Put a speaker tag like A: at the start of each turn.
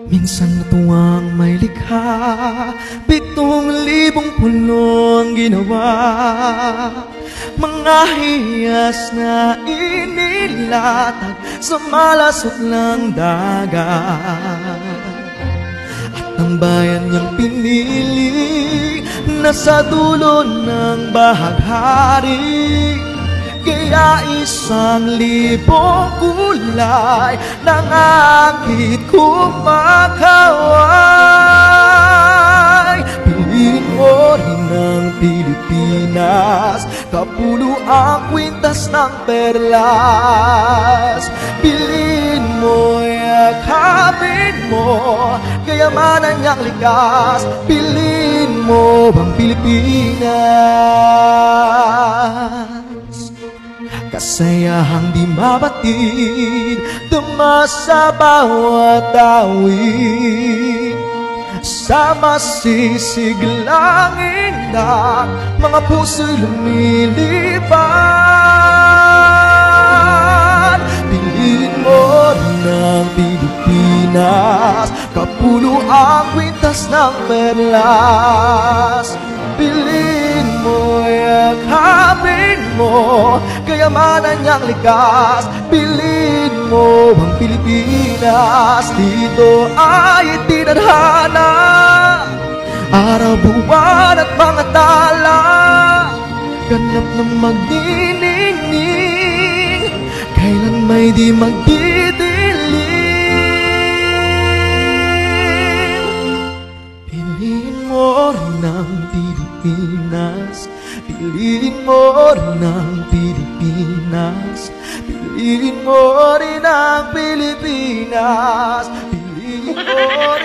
A: Minsan natuwang may likha, 7,000 puno ang ginawa. Mga hiyas na inilatag sa malasot ng dagat. At ang bayan niyang pinili nasa dulo ng bahaghari. Kaya 1,000 kulay ng akit kumakaway. Piliin mo rin ang Pilipinas, kapulo ang kwintas ng perlas. Piliin mo, yakapin mo, kayamanan niyang likas. Piliin mo ang Pilipinas, kasayahang di mabatid, dama sa bawat awit. Sa masisiglang indak, mga puso'y lumilipad. Piliin mo rin ang Pilipinas, kapulo ang kwintas ng perlas. Piliin mo, yakapin mo, kayamanan niyang likas. Piliin mo ang Pilipinas, dito ay tinadhana. Araw, buwan at mga tala, ganap na magniningning, kailan may di magdidilim. Piliin mo rin ang Pilipinas, piliin mo rin ang Pilipinas, piliin mo rin ang Pilipinas, piliin mo rin